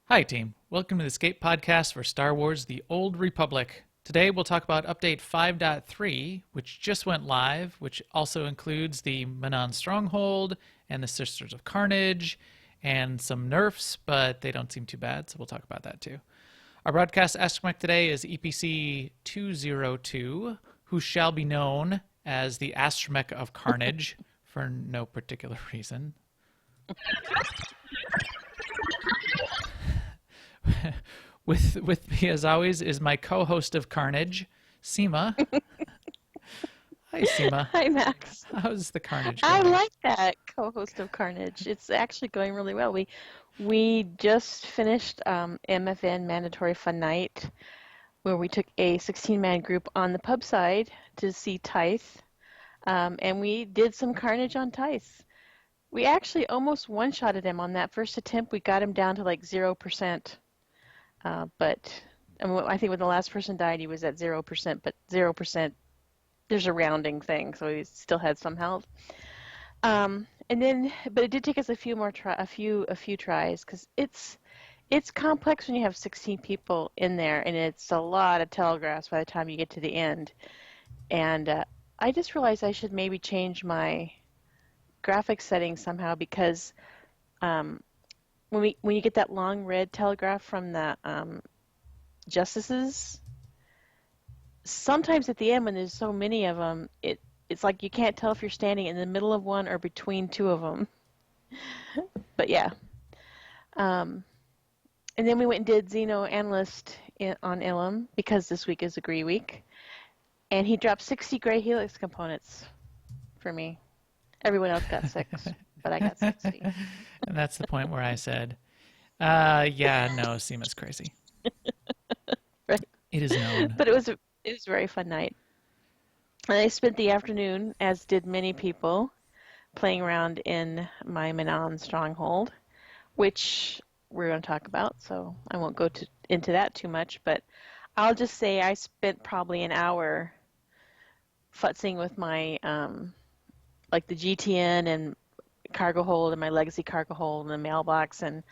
Hi, team. Welcome to the Escape Podcast for Star Wars The Old Republic. Today we'll talk about Update 5.3, which just went live, which also includes the Manaan Stronghold and the Sisters of Carnage and some nerfs, but they don't seem too bad, so we'll talk about that too. Our broadcast astromech today is EPC 202, who shall be known as the Astromech of Carnage for no particular reason. With me, as always, is my co-host of Carnage, Seema. Hi, Seema. Hi, Max. How's the Carnage I going? like that co-host of Carnage. It's actually going really well. We just finished MFN Mandatory Fun Night, where we took a 16-man group on the pub side to see Tithe, and we did some Carnage on Tithe. We actually almost one-shotted him on that first attempt. We got him down to like 0%, but I think when the last person died, he was at 0%, but 0%. There's a rounding thing, so he still had some health. But it did take us a few tries because it's complex when you have 16 people in there, and it's a lot of telegraphs by the time you get to the end. And I just realized I should maybe change my graphics settings somehow because when you get that long red telegraph from the justices. Sometimes at the end when there's so many of them, it's like you can't tell if you're standing in the middle of one or between two of them. But yeah. And then we went and did Xeno Analyst on Ilum because this week is Agree Week. And he dropped 60 gray helix components for me. Everyone else got 6, but I got 60. And that's the point where I said, no, Seema's crazy. Right. It is known. But it was a very fun night. And I spent the afternoon, as did many people, playing around in my Manaan stronghold, which we're going to talk about, so I won't go into that too much, but I'll just say I spent probably an hour futzing with my, like the GTN and cargo hold and my legacy cargo hold and the mailbox, and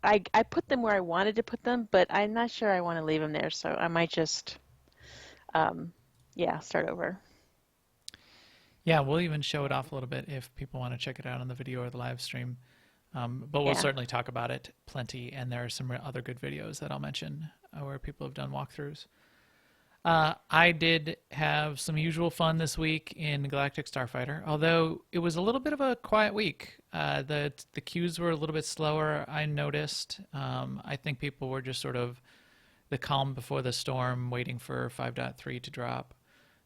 I put them where I wanted to put them, but I'm not sure I want to leave them there, so I might just, start over. Yeah, we'll even show it off a little bit if people want to check it out on the video or the live stream. But we'll certainly talk about it plenty, and there are some other good videos that I'll mention where people have done walkthroughs. I did have some usual fun this week in Galactic Starfighter, although it was a little bit of a quiet week. The queues were a little bit slower, I noticed. I think people were just sort of the calm before the storm, waiting for 5.3 to drop.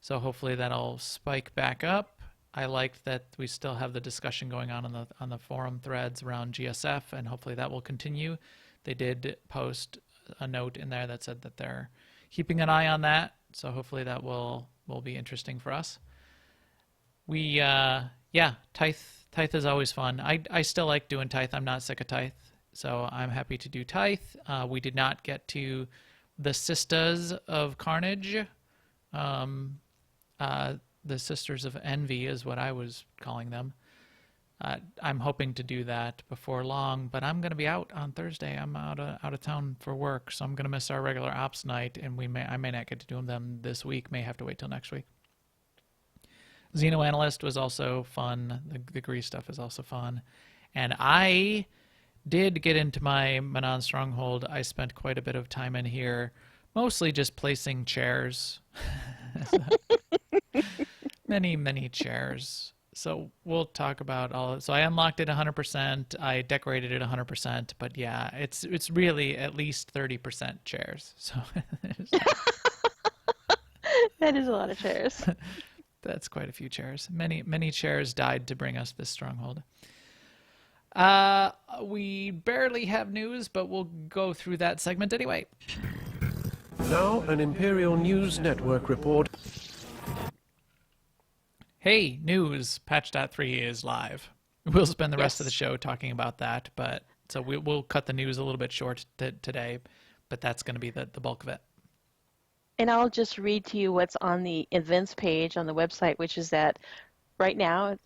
So hopefully that'll spike back up. I liked that we still have the discussion going on the forum threads around GSF, and hopefully that will continue. They did post a note in there that said that they're keeping an eye on that, so hopefully that will be interesting for us. Tithe is always fun. I still like doing Tithe. I'm not sick of Tithe, so I'm happy to do Tithe. We did not get to the Sisters of Carnage. The Sisters of Envy is what I was calling them. I'm hoping to do that before long, but I'm going to be out on Thursday. I'm out of town for work, so I'm going to miss our regular ops night, and I may not get to do them this week. May have to wait till next week. Xeno Analyst was also fun. The Grease stuff is also fun, and I did get into my Manaan Stronghold. I spent quite a bit of time in here, mostly just placing chairs. Many chairs. So we'll talk about all. So I unlocked it 100%. I decorated it 100%. But yeah, it's really at least 30% chairs. So That is a lot of chairs. that's quite a few chairs. Many chairs died to bring us this stronghold. We barely have news, but we'll go through that segment anyway. Now an Imperial News Network report. Hey, news, patch.3 is live. We'll spend the rest of the show talking about that, but so we'll cut the news a little bit short today, but that's going to be the bulk of it. And I'll just read to you what's on the events page on the website, which is that right now,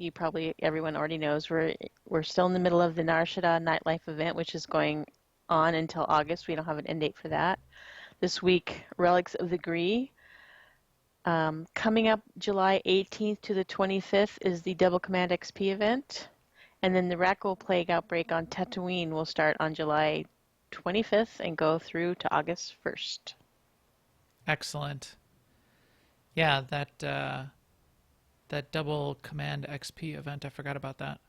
everyone already knows we're still in the middle of the Narshada nightlife event, which is going on until August. We don't have an end date for that. This week, Relics of the Gree. Coming up July 18th to the 25th is the Double Command XP event. And then the Rakghoul Plague outbreak on Tatooine will start on July 25th and go through to August 1st. Excellent. Yeah, that Double Command XP event, I forgot about that.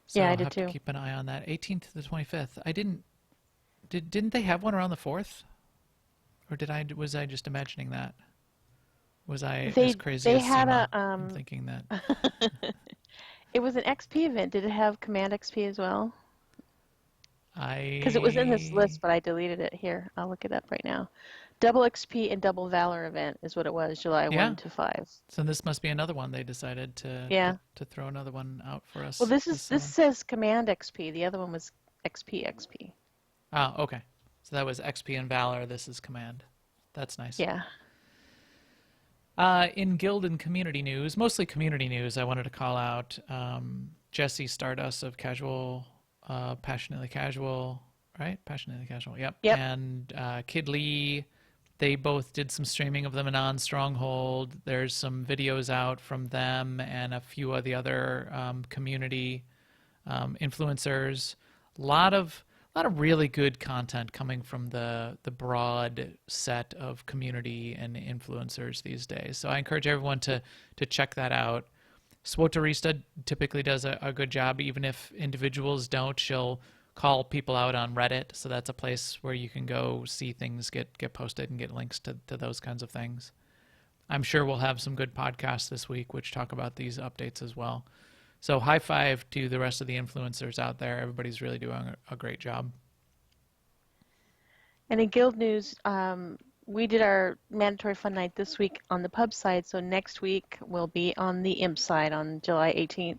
So Yeah, I I'll did have too. to keep an eye on that. 18th to the 25th. Didn't they have one around the 4th? Or was I just imagining that? Was I as crazy They as had Seema in thinking that? it was an XP event. Did it have Command XP as well? Because it was in this I list, but I deleted it. Here, I'll look it up right now. Double XP and Double Valor event is what it was, July Yeah. 1 to 5. So this must be another one. They decided Yeah. to throw another one out for us. Well, this summer. says Command XP. The other one was XP. Oh, okay. So that was XP and Valor. This is Command. That's nice. Yeah. In guild and community news, mostly community news, I wanted to call out Jesse Stardust of Passionately Casual, right? Passionately Casual, yep. Yep. And Kid Lee, they both did some streaming of the Manaan Stronghold. There's some videos out from them and a few of the other community influencers. A lot of really good content coming from the broad set of community and influencers these days. So I encourage everyone to check that out. SWTOR typically does a good job, even if individuals don't. She'll call people out on Reddit, so that's a place where you can go see things get posted and get links to those kinds of things. I'm sure we'll have some good podcasts this week which talk about these updates as well. So high five to the rest of the influencers out there. Everybody's really doing a great job. And in guild news, we did our mandatory fun night this week on the pub side, so next week we'll be on the imp side on July 18th.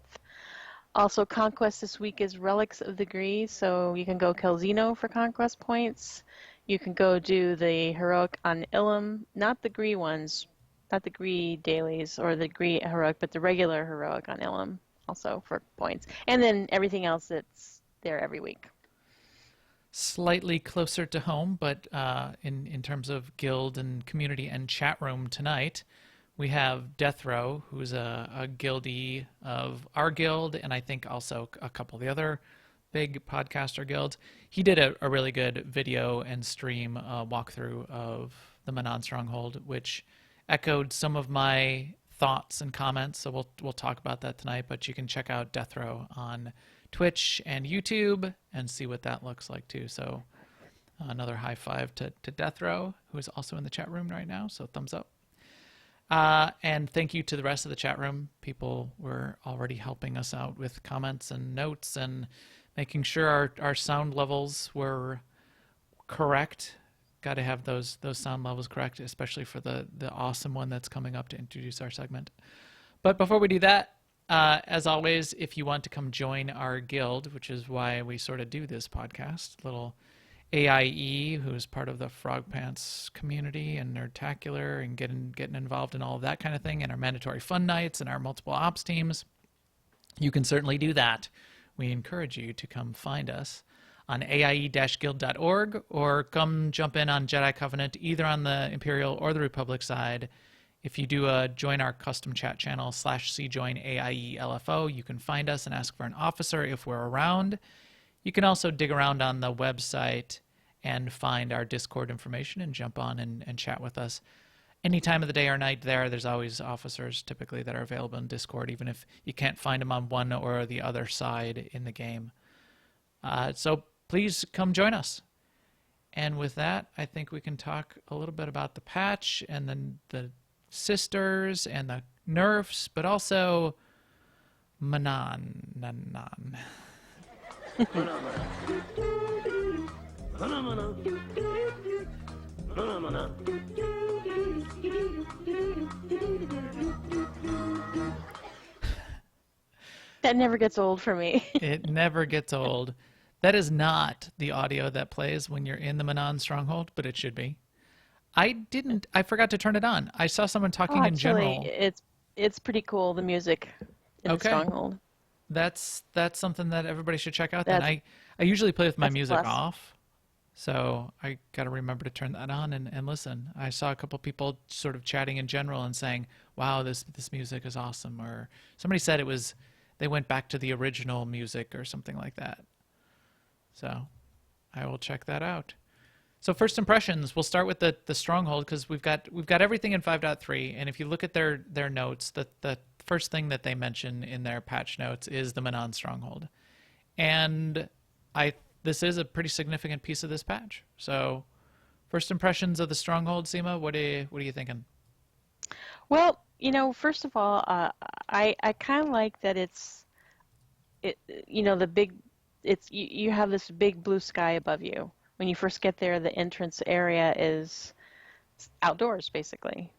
Also, Conquest this week is Relics of the Gree, so you can go kill Xeno for Conquest points. You can go do the Heroic on Ilum, not the Gree ones, not the Gree dailies or the Gree Heroic, but the regular Heroic on Ilum, also for points. And then everything else that's there every week. Slightly closer to home, but in terms of guild and community and chat room tonight, we have Death Row, who's a guildie of our guild, and I think also a couple of the other big podcaster guilds. He did a really good video and stream walkthrough of the Manaan Stronghold, which echoed some of my thoughts and comments. So we'll talk about that tonight, but you can check out Death Row on Twitch and YouTube and see what that looks like too. So another high five to Death Row, who is also in the chat room right now. So thumbs up. And thank you to the rest of the chat room. People were already helping us out with comments and notes and making sure our sound levels were correct. Got to have those sound levels correct, especially for the awesome one that's coming up to introduce our segment. But before we do that, as always, if you want to come join our guild, which is why we sort of do this podcast, little AIE, who's part of the Frog Pants community and Nerdtacular and getting involved in all of that kind of thing, and our mandatory fun nights and our multiple ops teams, you can certainly do that. We encourage you to come find us on aie-guild.org or come jump in on Jedi Covenant, either on the Imperial or the Republic side. If you do join our custom chat channel /cjoinaie-LFO, you can find us and ask for an officer if we're around. You can also dig around on the website and find our Discord information and jump on and chat with us. Any time of the day or night there's always officers typically that are available in Discord, even if you can't find them on one or the other side in the game. So please come join us. And with that, I think we can talk a little bit about the patch and then the sisters and the nerfs, but also Manaan. That never gets old for me. It never gets old. That is not the audio that plays when you're in the Manaan Stronghold, but it should be. I forgot to turn it on. I saw someone talking in general. it's pretty cool, the music in the Okay. Stronghold. That's something that everybody should check out then. That's I usually play with my that's a music plus. off, so I got to remember to turn that on and listen. I saw a couple people sort of chatting in general and saying, "Wow, this music is awesome," or somebody said it was they went back to the original music or something like that. So I will check that out. So first impressions, we'll start with the stronghold because we've got everything in 5.3, and if you look at their notes, the first thing that they mention in their patch notes is the Manaan stronghold, and I this is a pretty significant piece of this patch. So first impressions of the stronghold, Seema, what are you thinking? Well, first of all, I kind of like that it the big you have this big blue sky above you. When you first get there, the entrance area is outdoors basically.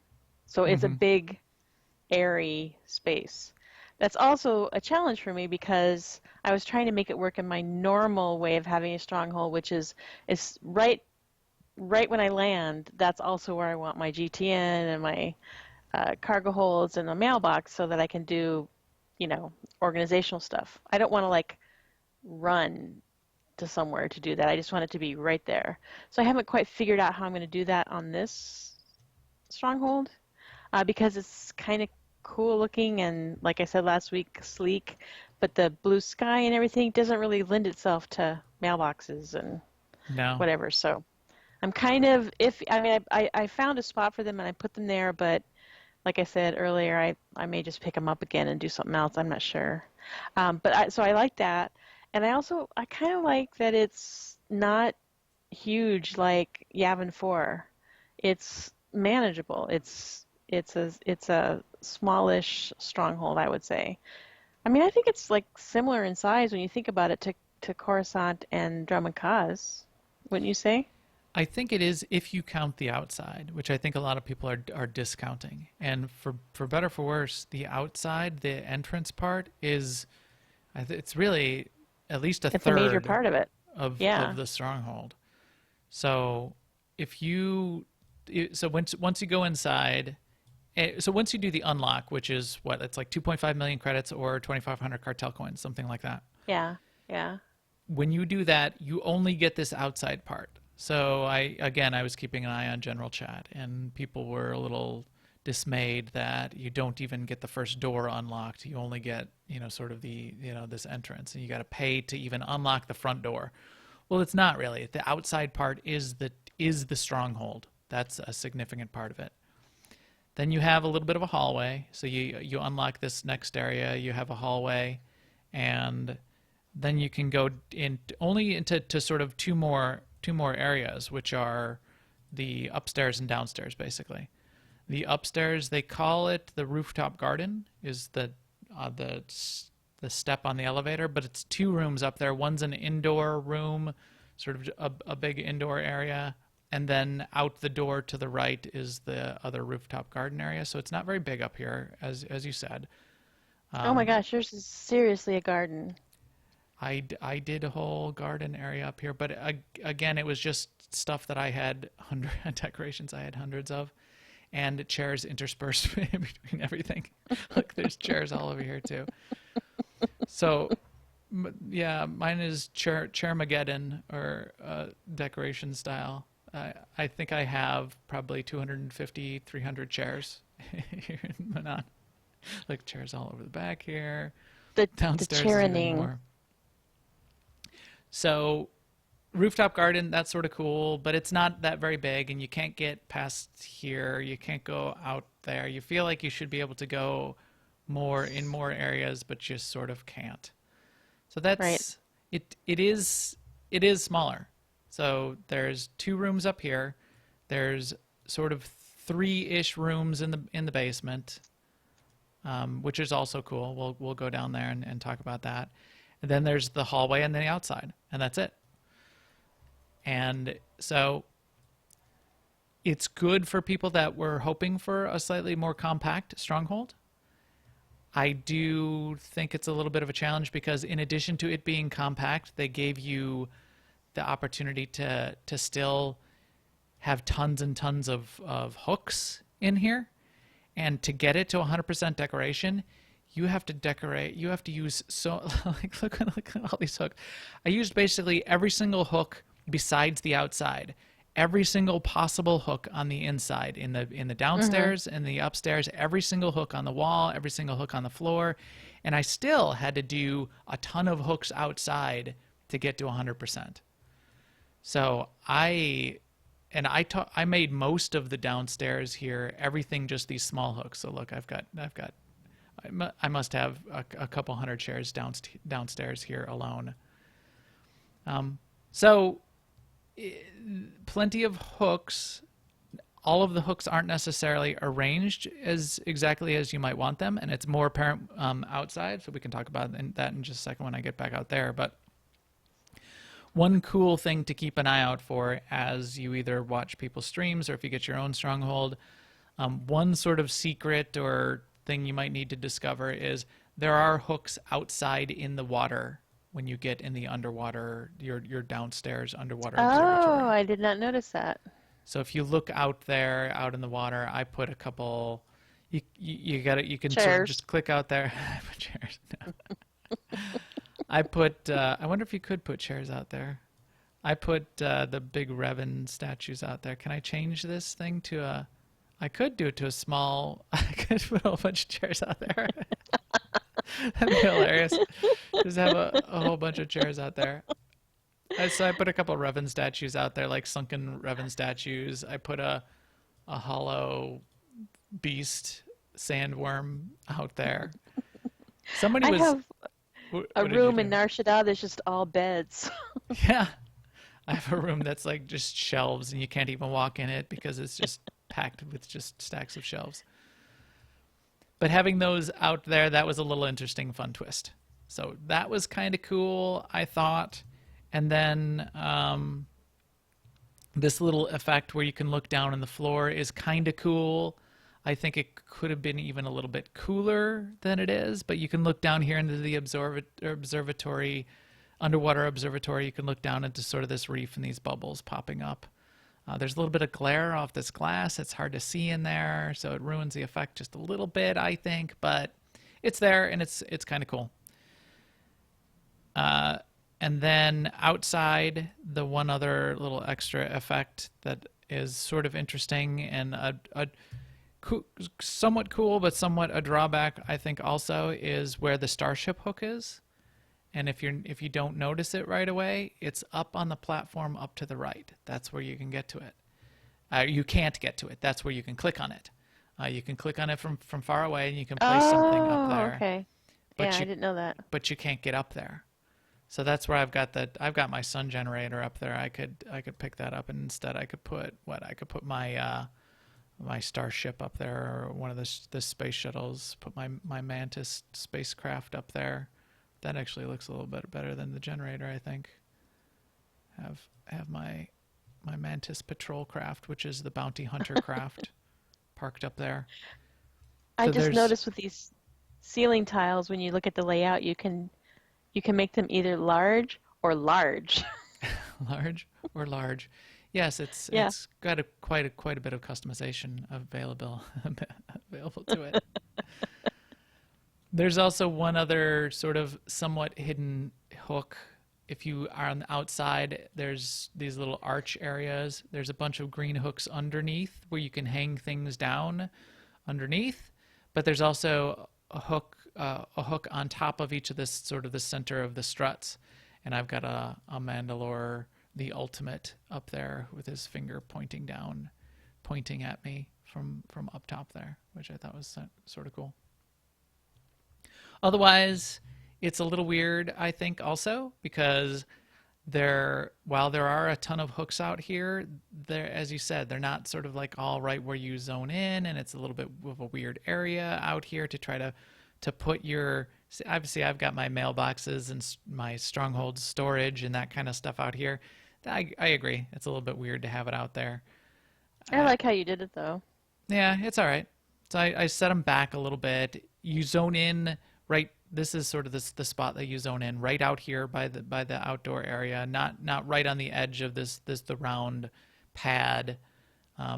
So it's a Mm-hmm. big airy space. That's also a challenge for me because I was trying to make it work in my normal way of having a stronghold, which is right when I land. That's also where I want my GTN and my cargo holds and a mailbox so that I can do, organizational stuff. I don't want to like run to somewhere to do that. I just want it to be right there. So I haven't quite figured out how I'm going to do that on this stronghold because it's kind of cool looking and, like I said last week, sleek. But the blue sky and everything doesn't really lend itself to mailboxes and No. whatever. So I'm kind of if I mean I found a spot for them and I put them there, but like I said earlier, I may just pick them up again and do something else. I'm not sure. So I like that. And I kind of like that it's not huge like Yavin 4. It's manageable. It's a smallish stronghold, I would say. I mean, I think it's like similar in size when you think about it to Coruscant and Drum and Kaz, wouldn't you say? I think it is if you count the outside, which I think a lot of people are discounting. And for better or for worse, the outside, the entrance part is it's really at least a It's a major third part of it. of Yeah. the stronghold. So if you so once you go inside, so once you do the unlock, which is what it's like 2.5 million credits or 2,500 cartel coins, something like that. Yeah. Yeah. When you do that, you only get this outside part. So I was keeping an eye on general chat, and people were a little dismayed that you don't even get the first door unlocked. You only get, sort of this entrance, and you got to pay to even unlock the front door. Well, it's not really. The outside part is the stronghold. That's a significant part of it. Then you have a little bit of a hallway. So you unlock this next area. You have a hallway, and then you can go in only into sort of two more areas, which are the upstairs and downstairs, basically. The upstairs, they call it the rooftop garden, is the step on the elevator, but it's two rooms up there. One's an indoor room, sort of a big indoor area, and then out the door to the right is the other rooftop garden area. So it's not very big up here, as you said. Oh my gosh, yours is seriously a garden. I did a whole garden area up here, but again, it was just stuff that I had decorations I had hundreds of, and chairs interspersed between everything. Look, there's chairs all over here too. So, yeah, mine is Chairmageddon or decoration style. I think I have probably 250, 300 chairs here in Manaan. Like chairs all over the back here. The Downstairs is even chairing. more. So rooftop garden, that's sort of cool, but it's not that very big, and you can't get past here. You can't go out there. You feel like you should be able to go more areas, but just sort of can't. So Right. that's it. It is smaller. So there's two rooms up here. There's sort of three-ish rooms in the basement, which is also cool. We'll go down there and talk about that. And then there's the hallway and then the outside, and that's it. And so it's good for people that were hoping for a slightly more compact stronghold. I do think it's a little bit of a challenge because in addition to it being compact, they gave you the opportunity to still have tons and tons of hooks in here. And to get it to 100% decoration, you have to decorate. You have to use like look at all these hooks. I used basically every single hook besides the outside, every single possible hook on the inside, in the downstairs and the upstairs, every single hook on the wall, every single hook on the floor, and I still had to do a ton of hooks outside to get to 100%. So I made most of the downstairs here, everything just these small hooks. So look, I must have a couple hundred chairs downstairs here alone. So plenty of hooks. All of the hooks aren't necessarily arranged as exactly as you might want them, and it's more apparent outside. So we can talk about that in just a second when I get back out there. But one cool thing to keep an eye out for as you either watch people's streams or if you get your own stronghold, one sort of secret or thing you might need to discover is there are hooks outside in the water when you get in the underwater, your downstairs underwater observatory. Oh, I did not notice that. So if you look out there, out in the water, I put a couple. You got it. You can sort of just click out there. I put chairs. No. I put. I wonder if you could put chairs out there. I put the big Revan statues out there. Can I change this thing to a? I could do it to a small. I could put a whole bunch of chairs out there. That'd be hilarious. Just have a whole bunch of chairs out there. So I put a couple of Revan statues out there, like sunken Revan statues. I put a hollow beast sandworm out there. Somebody was. I have what a did you room do? in Nar Shaddaa that's just all beds. Yeah. I have a room that's like just shelves and you can't even walk in it because it's just packed with just stacks of shelves. But having those out there, that was a little interesting, fun twist. So that was kind of cool, I thought. And then this little effect where you can look down on the floor is kind of cool. I think it could have been even a little bit cooler than it is, but you can look down here into the observatory, underwater observatory. You can look down into sort of this reef and these bubbles popping up. There's a little bit of glare off this glass. It's hard to see in there, so it ruins the effect just a little bit, I think, but it's there and it's kind of cool. And then outside, the one other little extra effect that is sort of interesting and somewhat cool, but somewhat a drawback, I think, also is where the starship hook is. And if you don't notice it right away, it's up on the platform up to the right. That's where you can get to it. You can't get to it. That's where you can click on it. You can click on it from far away, and you can place something up there. Okay. But I didn't know that. But you can't get up there. So that's where I've got my sun generator up there. I could pick that up, and instead I could put my my starship up there, or one of the space shuttles. Put my Mantis spacecraft up there. That actually looks a little bit better than the generator, I think. Have my Mantis patrol craft, which is the bounty hunter craft, parked up there. I So just noticed with these ceiling tiles, when you look at the layout, you can make them either large or large. Large or large. Yes, it's got quite a bit of customization available to it. There's also one other sort of somewhat hidden hook. If you are on the outside, there's these little arch areas. There's a bunch of green hooks underneath where you can hang things down underneath. But there's also a hook on top of each of this sort of the center of the struts. And I've got a Mandalore, the ultimate, up there with his finger pointing down, pointing at me from up top there, which I thought was sort of cool. Otherwise, it's a little weird, I think, also, because while there are a ton of hooks out here, as you said, they're not sort of like all right where you zone in, and it's a little bit of a weird area out here to try to put your. Obviously, I've got my mailboxes and my stronghold storage and that kind of stuff out here. I agree. It's a little bit weird to have it out there. I like how you did it, though. Yeah, it's all right. So I set them back a little bit. You zone in right. This is sort of the spot that you zone in right out here by the outdoor area, not right on the edge of the round pad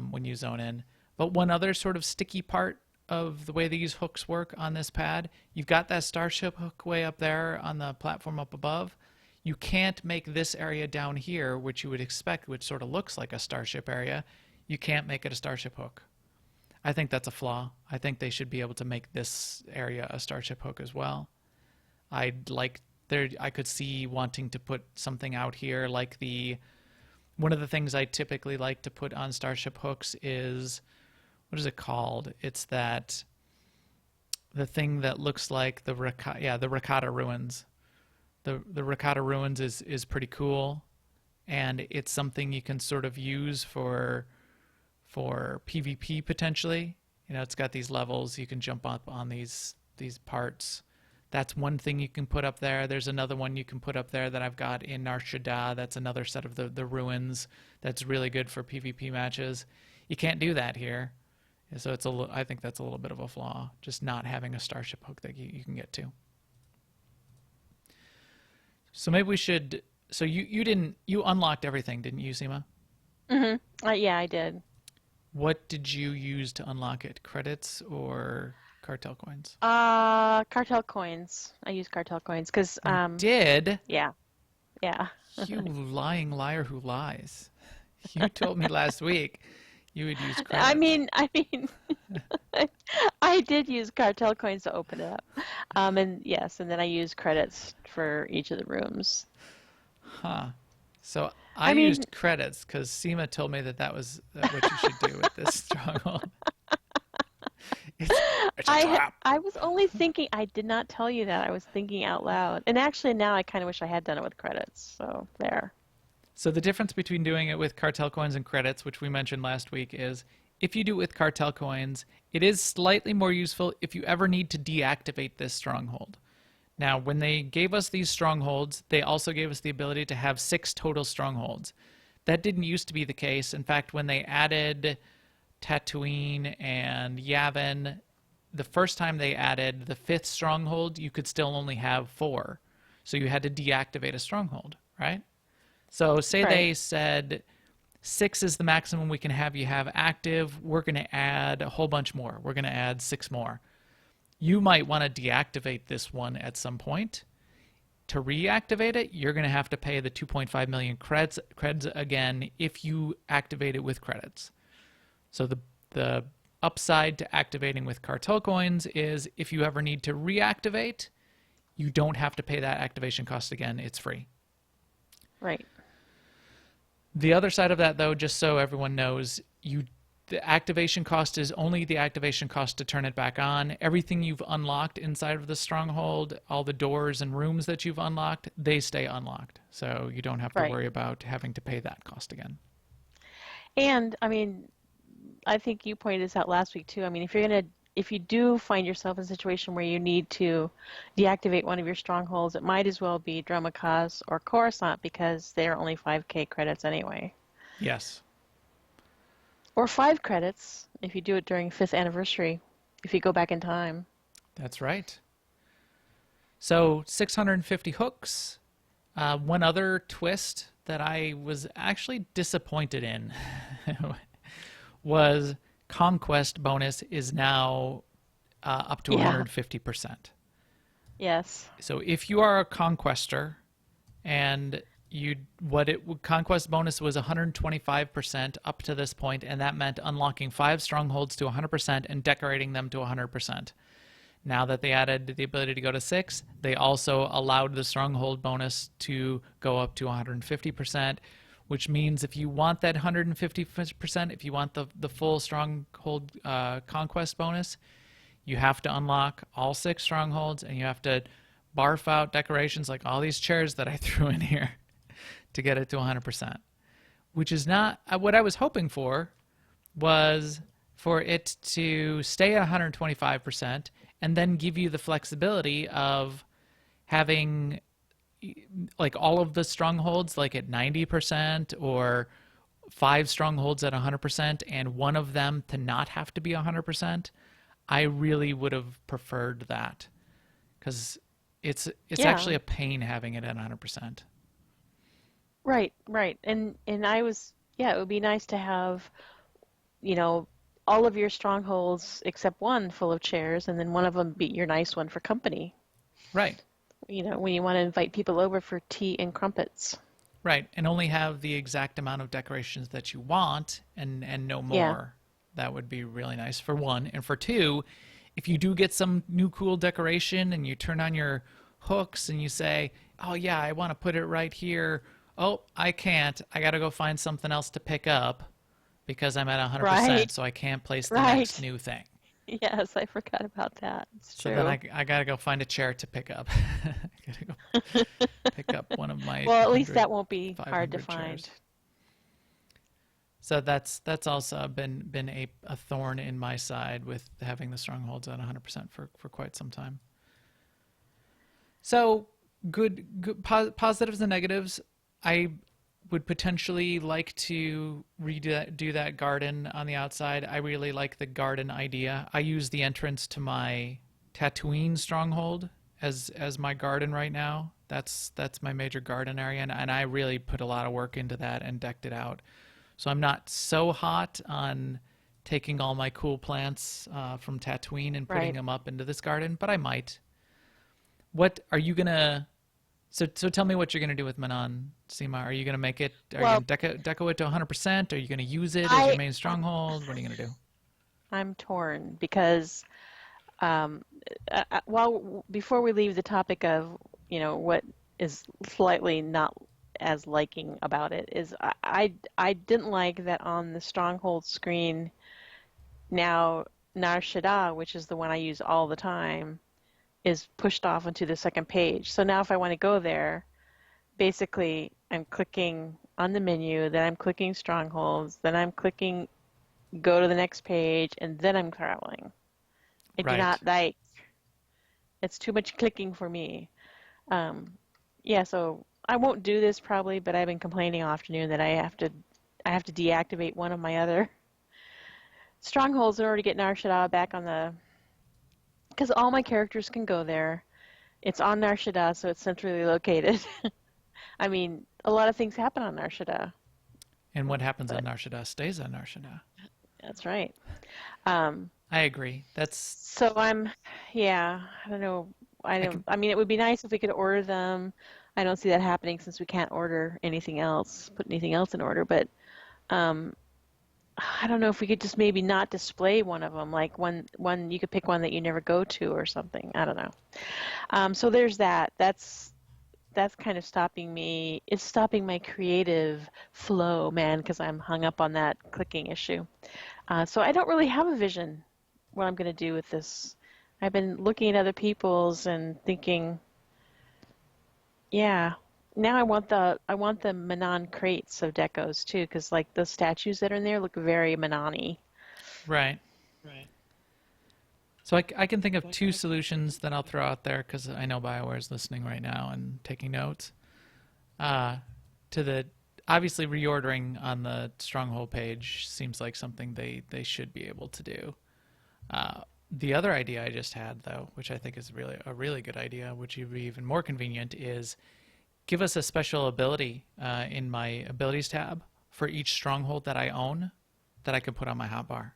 when you zone in. But one other sort of sticky part of the way these hooks work on this pad. You've got that starship hook way up there on the platform up above. You can't make this area down here, which you would expect, which sort of looks like a starship area. You can't make it a starship hook. I think that's a flaw. I think they should be able to make this area a starship hook as well. I could see wanting to put something out here like one of the things I typically like to put on starship hooks is, what is it called? It's the thing that looks like the Rakata ruins. The Rakata ruins is pretty cool, and it's something you can sort of use for PvP potentially. It's got these levels, you can jump up on these parts. That's one thing you can put up there. There's another one you can put up there that I've got in Nar Shaddaa. That's another set of the ruins that's really good for PvP matches. You can't do that here. So I think that's a little bit of a flaw, just not having a starship hook that you can get to. So maybe we should. So you unlocked everything, didn't you, Seema? Mm-hmm. Yeah, I did. What did you use to unlock it? Credits or cartel coins? Cartel coins. I use cartel coins because Did? yeah. You lying liar who lies. You told me last week you would use credits. I mean, I did use cartel coins to open it up. And yes, and then I used credits for each of the rooms. Huh. So I used credits because Seema told me that was what you should do with this stronghold. It's a trap. I was only thinking, I did not tell you that. I was thinking out loud. And actually now I kind of wish I had done it with credits. So there. So the difference between doing it with cartel coins and credits, which we mentioned last week, is if you do it with cartel coins, it is slightly more useful if you ever need to deactivate this stronghold. Now, when they gave us these strongholds, they also gave us the ability to have 6 total strongholds. That didn't used to be the case. In fact, when they added Tatooine and Yavin, the first time they added the 5th stronghold, you could still only have 4. So you had to deactivate a stronghold, right? So say they said 6 is the maximum we can have you have active. We're going to add a whole bunch more. We're going to add 6 more. You might want to deactivate this one at some point. To reactivate it, you're going to have to pay the 2.5 million creds again if you activate it with credits. So the upside to activating with cartel coins is if you ever need to reactivate, you don't have to pay that activation cost again. It's free. Right. The other side of that, though, just so everyone knows, the activation cost is only the activation cost to turn it back on. Everything you've unlocked inside of the stronghold, all the doors and rooms that you've unlocked, they stay unlocked. So you don't have to worry about having to pay that cost again. And I think you pointed this out last week too. If you do find yourself in a situation where you need to deactivate one of your strongholds, it might as well be Dromakaz or Coruscant because they are only 5k credits anyway. Yes. Or 5 credits if you do it during 5th anniversary, if you go back in time. That's right. So 650 hooks. One other twist that I was actually disappointed in was Conquest bonus is now up to 150%. Yes. So if you are a Conquester and Conquest bonus was 125% up to this point, and that meant unlocking 5 strongholds to 100% and decorating them to 100%. Now that they added the ability to go to 6, they also allowed the stronghold bonus to go up to 150%, which means if you want that 150%, if you want the full stronghold conquest bonus, you have to unlock all 6 strongholds, and you have to barf out decorations like all these chairs that I threw in here to get it to 100%, which is not what I was hoping for. Was for it to stay at 125% and then give you the flexibility of having like all of the strongholds like at 90% or 5 strongholds at 100% and one of them to not have to be 100%. I really would have preferred that because it's actually a pain having it at 100%. Right. And I was, it would be nice to have, all of your strongholds except one full of chairs, and then one of them be your nice one for company. Right. When you want to invite people over for tea and crumpets. Right. And only have the exact amount of decorations that you want and no Yeah. more. That would be really nice for one. And for two, if you do get some new cool decoration and you turn on your hooks and you say, oh yeah, I want to put it right here. Oh, I can't. I got to go find something else to pick up because I'm at 100%, Right. so I can't place the next Right. new thing. Yes, I forgot about that. It's So true. then I got to go find a chair to pick up. I got to go pick up one of my Well, at least 100, that won't be hard to 500 find. chairs. So that's also been a thorn in my side with having the strongholds at 100% for quite some time. So good positives and negatives. I would potentially like to do that garden on the outside. I really like the garden idea. I use the entrance to my Tatooine stronghold as my garden right now. That's my major garden area, and I really put a lot of work into that and decked it out. So I'm not so hot on taking all my cool plants from Tatooine and putting Right. them up into this garden, but I might. What are you gonna? So tell me what you're gonna do with Manaan, Seema. Are you gonna make it? Are Well, you gonna deco it to 100%? Are you gonna use it as your I main stronghold? What are you gonna do? I'm torn because um, before we leave the topic of what is slightly not as liking about it is I didn't like that on the stronghold screen now Nar Shaddaa, which is the one I use all the time, is pushed off onto the second page. So now if I want to go there, basically I'm clicking on the menu, then I'm clicking strongholds, then I'm clicking go to the next page, and then I'm traveling. I do Right. not like it's too much clicking for me. Um, yeah, so I won't do this probably, but I've been complaining all afternoon that I have to deactivate one of my other strongholds in order to get Nar Shaddaa back on the because all my characters can go there. It's on Nar Shaddaa, so it's centrally located. I mean, a lot of things happen on Nar Shaddaa, And what happens on but Nar Shaddaa stays on Nar Shaddaa. that's right. Um, I agree. That's so yeah, I don't know. I can. I mean, it would be nice if we could order them. I don't see that happening since we can't order anything else, put anything else in order. But um, I don't know if we could just maybe not display one of them, like one you could pick one that you never go to or something. I don't know. So there's that. That's kind of stopping me. It's stopping my creative flow, man, because I'm hung up on that clicking issue. So I don't really have a vision what I'm going to do with this. I've been looking at other people's and thinking, yeah, now I want the Manaan crates of decos too, because like the statues that are in there look very Manaan-y. Right. So I can think of two solutions that I'll throw out there because I know BioWare is listening right now and taking notes. To the obviously reordering on the Stronghold page seems like something they should be able to do. The other idea I just had though, which I think is really a really good idea, which would be even more convenient, is give us a special ability in my abilities tab for each stronghold that I own that I could put on my hotbar.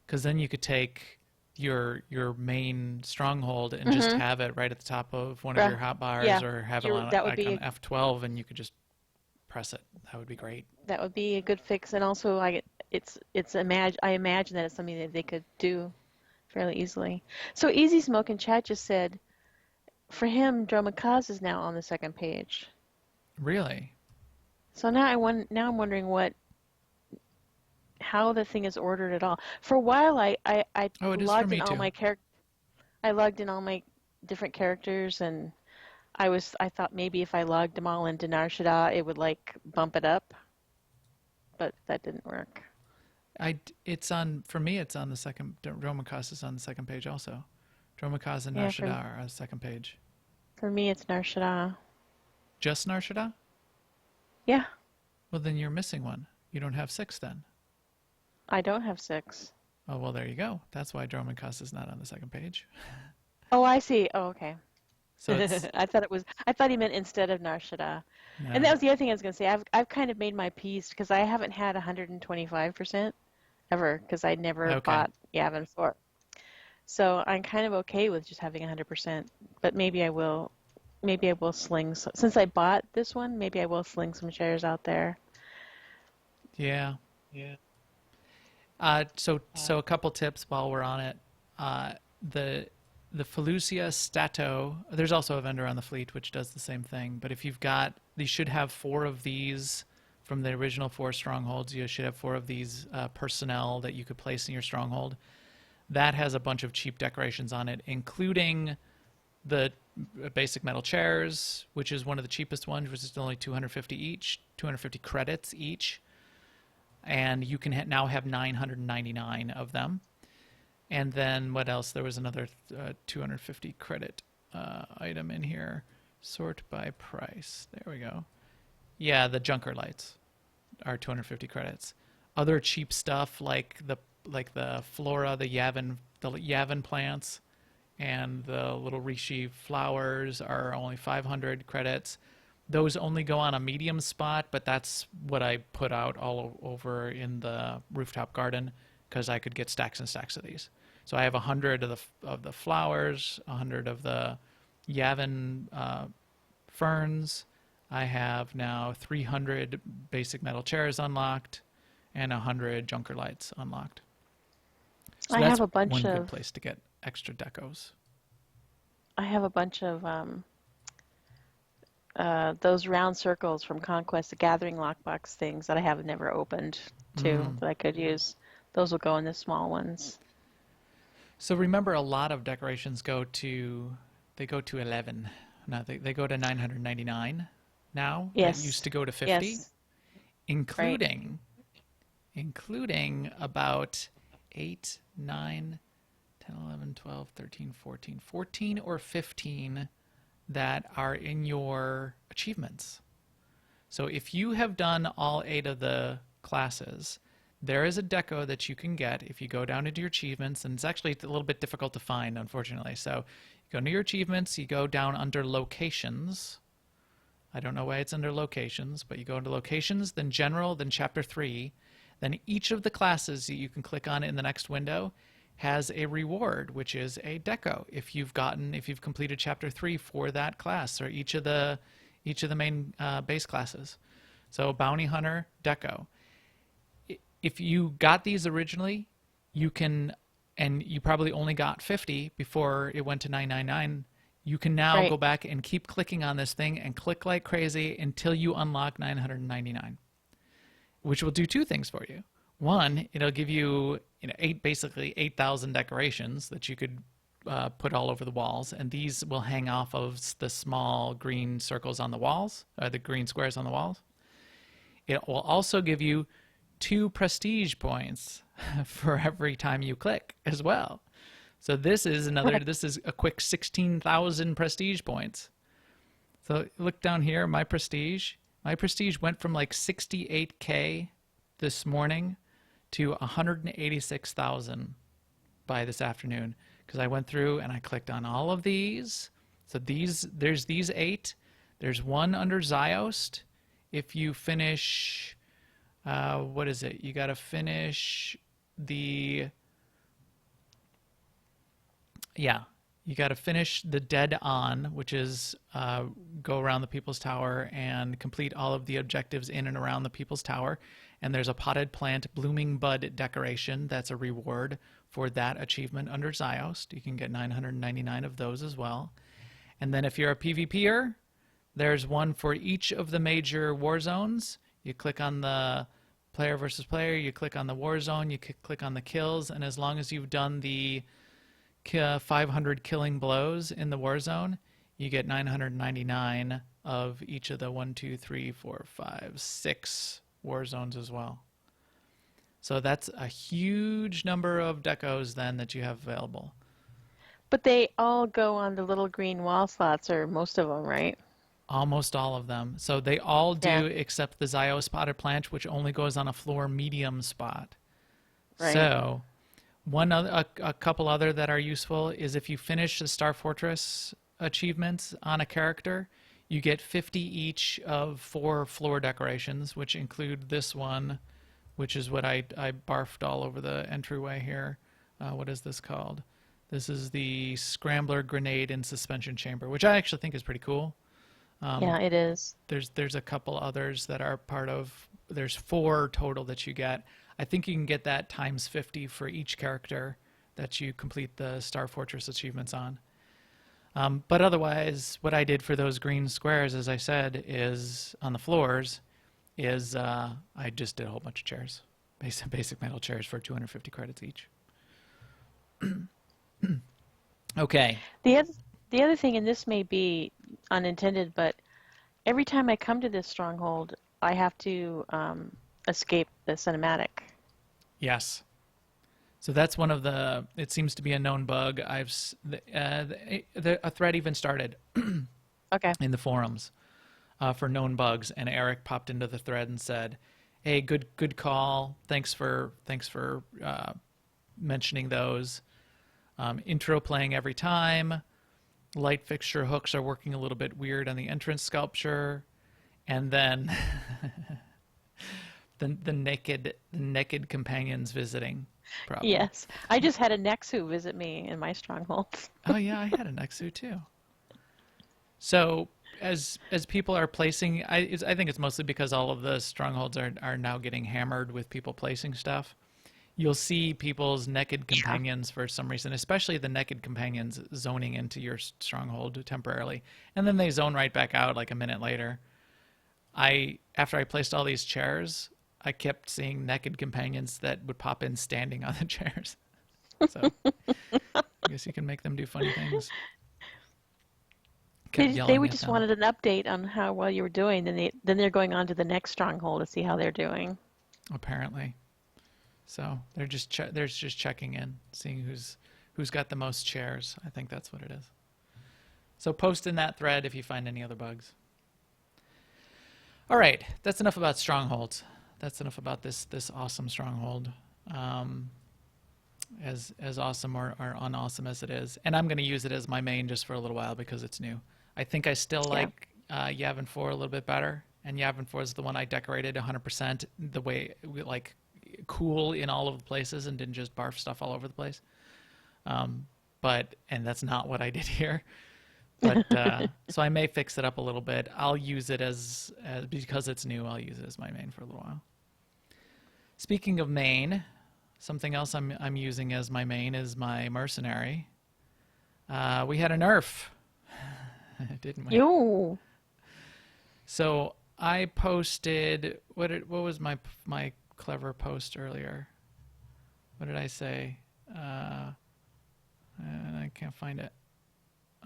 Because then you could take your main stronghold and just Mm-hmm. have it right at the top of one of your hotbars, Yeah, or have it on that would like on be F12 and you could just press it. That would be great. a good fix, and also I imagine that it's something that they could do fairly easily. So Easy Smoke in chat just said for him, Dromikaz is now on the second page. Really? So now I'm wondering how the thing is ordered at all. For a while, I Oh, it is for logged in me all too. my I logged in all my different characters, and I thought maybe if I logged them all into Nar Shaddaa, it would like bump it up, but that didn't work. It's on for me. It's on the second. Dromakas is on the second page also. Dromakas and Nar Yeah, Shaddaa are on the second page. for me it's Nar Shaddaa. Just Nar Shaddaa? Yeah, Well, then you're missing one. You don't have 6 then. I don't have 6. Oh, well, there you go. That's why Dromakas is not on the second page. Oh, I see. Oh, okay. So it's I thought he meant instead of Nar Shaddaa. And that no. was the other thing I was going to say. I've kind of made my peace because I haven't had 125% ever because I never Okay. bought Yavin 4. So I'm kind of okay with just having 100%, but maybe I will sling since I bought this one, maybe I will sling some shares out there. Yeah. So a couple tips while we're on it. Uh, the the Felucia Stato. There's also a vendor on the fleet which does the same thing. But if you've got, you should have four of these from the original four strongholds. You should have four of these personnel that you could place in your stronghold. That has a bunch of cheap decorations on it, including the basic metal chairs, which is one of the cheapest ones, which is only 250 each, 250 credits each. And you can now have 999 of them. And then what else? There was another 250 credit item in here. Sort by price. There we go. Yeah, the junker lights are 250 credits. Other cheap stuff like the flora, the Yavin plants, and the little Rishi flowers are only 500 credits. Those only go on a medium spot, but that's what I put out all over in the rooftop garden because I could get stacks and stacks of these. So I have 100 of the flowers, 100 of the Yavin ferns. I have now 300 basic metal chairs unlocked and 100 junker lights unlocked. So I that's have a bunch one good of place to get extra decos. I have a bunch of those round circles from Conquest, the Gathering lockbox things that I have never opened too that I could use. Those will go in the small ones. So remember, a lot of decorations go to 11. Now they go to 999 now. That used Yes. to go to 50, Yes. Right. including about 8, 9, 10, 11, 12, 13, 14, 14 or 15 that are in your achievements. So if you have done all 8 of the classes, there is a deco that you can get if you go down into your achievements, and it's actually a little bit difficult to find, unfortunately. So you go into your achievements, you go down under locations. I don't know why it's under locations, but you go into locations, then general, then chapter 3. Then each of the classes that you can click on in the next window has a reward, which is a deco if you've completed chapter 3 for that class or each of the main base classes. So bounty hunter deco. If you got these originally, you can, and you probably only got 50 before it went to 999. You can now go Right. back and keep clicking on this thing and click like crazy until you unlock 999, which will do two things for you. One, it'll give you, basically 8,000 decorations that you could put all over the walls, and these will hang off of the small green circles on the walls, or the green squares on the walls. It will also give you 2 prestige points for every time you click as well. So this is Right. a quick 16,000 prestige points. So look down here, my prestige. My prestige went from like 68K this morning to 186,000 by this afternoon because I went through and I clicked on all of these. So there's these 8. There's one under Ziost. If you finish, what is it? You got to finish the, you got to finish the Dead On, which is go around the People's Tower and complete all of the objectives in and around the People's Tower. And there's a potted plant blooming bud decoration that's a reward for that achievement under Ziost. You can get 999 of those as well. And then if you're a PvPer, there's one for each of the major war zones. You click on the player versus player, you click on the war zone, you click on the kills, and as long as you've done the 500 killing blows in the war zone, you get 999 of each of the 1, 2, 3, 4, 5, 6 war zones as well. So that's a huge number of decos then that you have available. But they all go on the little green wall slots, or most of them, right? Almost all of them. So they all Yeah. do except the Zio spotted plant, which only goes on a floor medium spot. Right. So a couple other that are useful is if you finish the Star Fortress achievements on a character, you get 50 each of 4 floor decorations, which include this one, which is what I barfed all over the entryway here. What is this called? This is the Scrambler Grenade in Suspension Chamber, which I actually think is pretty cool. Yeah, it is. There's a couple others that are part of. There's 4 total that you get. I think you can get that times 50 for each character that you complete the Star Fortress achievements on. But otherwise, what I did for those green squares, as I said, is on the floors, is I just did a whole bunch of chairs, basic metal chairs for 250 credits each. Okay. The other thing, and this may be unintended, but every time I come to this stronghold, I have to escape the cinematic. Yes. So that's one of the. It seems to be a known bug. A thread even started Okay. in the forums for known bugs, and Eric popped into the thread and said, "Hey, good call. Thanks for mentioning those. Intro playing every time. Light fixture hooks are working a little bit weird on the entrance sculpture, and then the naked companions visiting problem." Yes. I just had a Nexu visit me in my stronghold. Oh yeah, I had a Nexu too. So as people are placing, I think it's mostly because all of the strongholds are now getting hammered with people placing stuff. You'll see people's naked companions for some reason, especially the naked companions zoning into your stronghold temporarily, and then they zone right back out like a minute later. After I placed all these chairs, I kept seeing naked companions that would pop in standing on the chairs. So I guess you can make them do funny things. They would just wanted an update on how well you were doing, then they're going on to the next stronghold to see how they're doing. Apparently. So they're just checking in, seeing who's got the most chairs. I think that's what it is. So post in that thread if you find any other bugs. All right, that's enough about strongholds. That's enough about this awesome stronghold. As awesome or unawesome as it is, and I'm going to use it as my main just for a little while because it's new. I think I still like Yavin 4 a little bit better, and Yavin 4 is the one I decorated 100% the way like cool in all of the places and didn't just barf stuff all over the place. And that's not what I did here. But so I may fix it up a little bit. I'll use it as because it's new. I'll use it as my main for a little while. Speaking of main, something else I'm using as my main is my mercenary. We had a nerf, didn't we? Yo. So I posted what was my clever post earlier? What did I say? And I can't find it.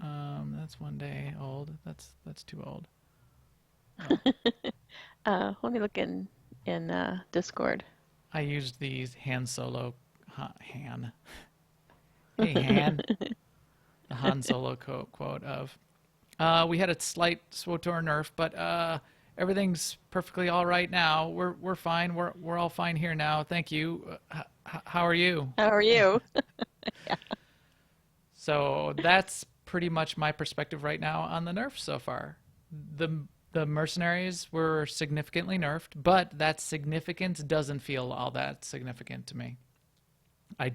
That's 1 day old. That's too old. Let me look in Discord. I used these Han Solo Han. Hey Han. The Han Solo quote of we had a slight SWTOR nerf, but everything's perfectly all right now. We're fine. We're all fine here now. Thank you. How are you? How are you? Yeah. So that's pretty much my perspective right now on the nerf so far. The mercenaries were significantly nerfed, but that significance doesn't feel all that significant to me. I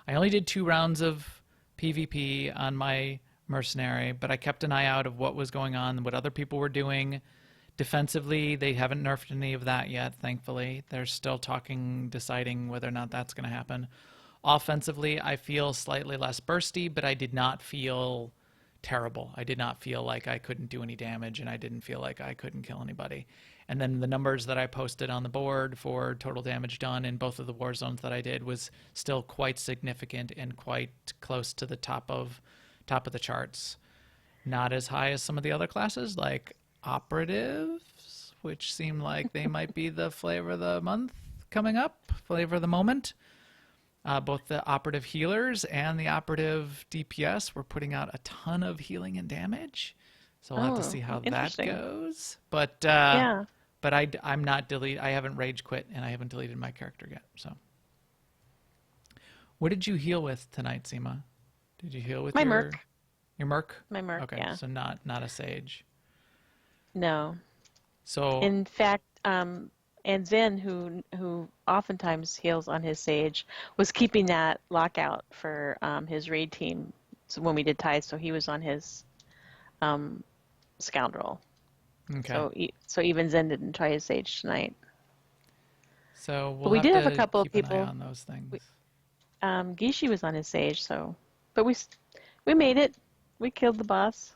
only did 2 rounds of PvP on my mercenary, but I kept an eye out of what was going on, what other people were doing. Defensively, they haven't nerfed any of that yet, thankfully. They're still deciding whether or not that's going to happen. Offensively, I feel slightly less bursty, but I did not feel terrible. I did not feel like I couldn't do any damage, and I didn't feel like I couldn't kill anybody. And then the numbers that I posted on the board for total damage done in both of the war zones that I did was still quite significant and quite close to the top of the charts. Not as high as some of the other classes, like operatives, which seem like they might be the flavor of the month coming up, flavor of the moment. Both the operative healers and the operative DPS were putting out a ton of healing and damage. So we'll have to see how that goes. But yeah. But I'm not I haven't rage quit and I haven't deleted my character yet. So what did you heal with tonight, Seema? Did you heal with my your merc? Your merc? My merc. Okay, yeah. so not a sage. No. So in fact, And Zen, who oftentimes heals on his sage, was keeping that lockout for his raid team when we did ties, so he was on his um, scoundrel. Okay. So even Zen didn't try his sage tonight. So But we'll we have did have a to couple of keep an eye people. on those things. Gishi was on his sage, so but we made it. We killed the boss.